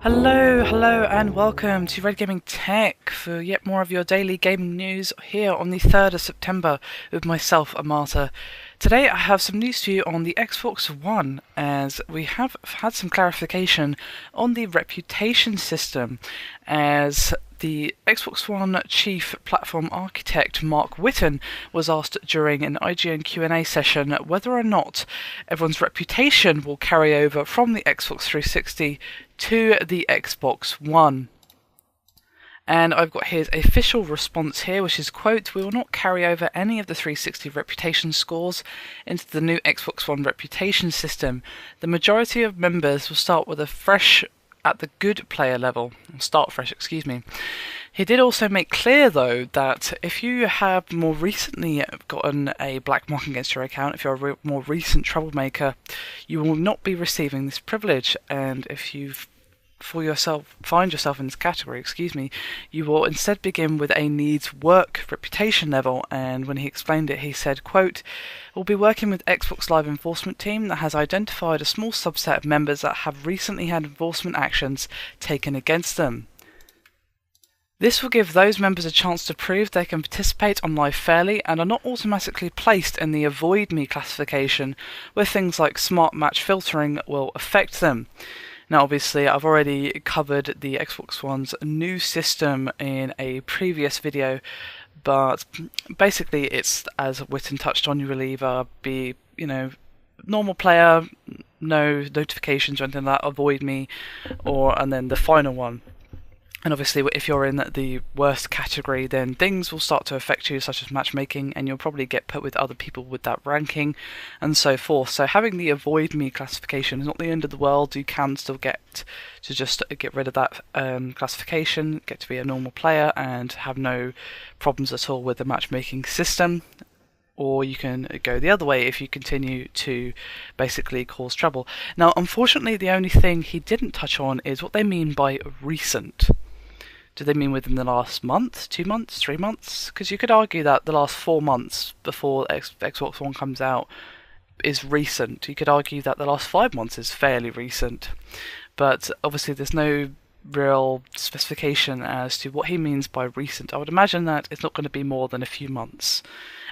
Hello and welcome to Red Gaming Tech for yet more of your daily gaming news here on the 3rd of September with myself, Amata. Today I have some news for you on the Xbox One, as we have had some clarification on the reputation system, as the Xbox One chief platform architect Mark Whitten was asked during an IGN Q&A session whether or not everyone's reputation will carry over from the Xbox 360 to the Xbox One. And I've got his official response here, which is, quote, "We will not carry over any of the 360 reputation scores into the new Xbox One reputation system. The majority of members will start with a fresh at the good player level. Start fresh, excuse me." He did also make clear, though, that if you have more recently gotten a black mark against your account, if you're a more recent troublemaker, you will not be receiving this privilege. And if you've find yourself in this category, you will instead begin with a needs work reputation level. And when he explained it, he said, quote, "We'll be working with Xbox Live enforcement team that has identified a small subset of members that have recently had enforcement actions taken against them. This will give those members a chance to prove they can participate on live fairly and are not automatically placed in the avoid me classification, where things like smart match filtering will affect them." Now, obviously, I've already covered the Xbox One's new system in a previous video, but basically it's, as Whitten touched on, you will either be, normal player, no notifications or anything like that, avoid me, and then the final one. And obviously, if you're in the worst category, then things will start to affect you, such as matchmaking, and you'll probably get put with other people with that ranking, and so forth. So having the avoid me classification is not the end of the world. You can still get to just get rid of that classification, get to be a normal player, and have no problems at all with the matchmaking system. Or you can go the other way if you continue to basically cause trouble. Now, unfortunately, the only thing he didn't touch on is what they mean by recent. Do they mean within the last month, 2 months, 3 months? Because you could argue that the last 4 months before Xbox One comes out is recent. You could argue that the last 5 months is fairly recent. But obviously there's no real specification as to what he means by recent. I would imagine that it's not going to be more than a few months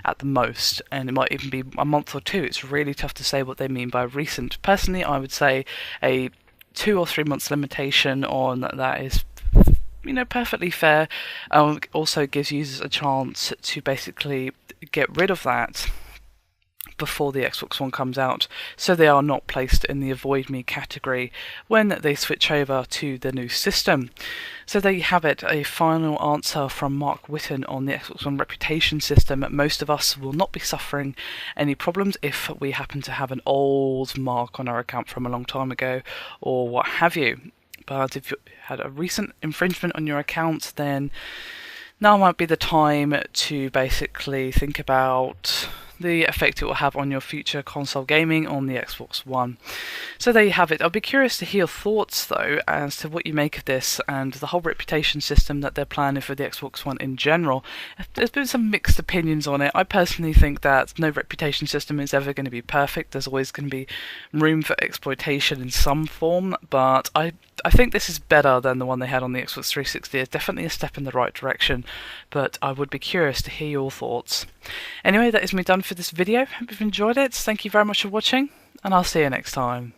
at the most, and it might even be a month or two. It's really tough to say what they mean by recent. Personally, I would say a 2 or 3 months limitation on that is perfectly fair. Also gives users a chance to basically get rid of that before the Xbox One comes out, so they are not placed in the avoid me category when they switch over to the new system. So there you have it, a final answer from Mark Whitten on the Xbox One reputation system. Most of us will not be suffering any problems if we happen to have an old mark on our account from a long time ago or what have you. But if you had a recent infringement on your account, then now might be the time to basically think about the effect it will have on your future console gaming on the Xbox One. So there you have it. I'll be curious to hear your thoughts, though, as to what you make of this and the whole reputation system that they're planning for the Xbox One in general. There's been some mixed opinions on it. I personally think that no reputation system is ever going to be perfect. There's always going to be room for exploitation in some form, but I think this is better than the one they had on the Xbox 360. It's definitely a step in the right direction, but I would be curious to hear your thoughts. Anyway, that is me done for this video. Hope you've enjoyed it. Thank you very much for watching, and I'll see you next time.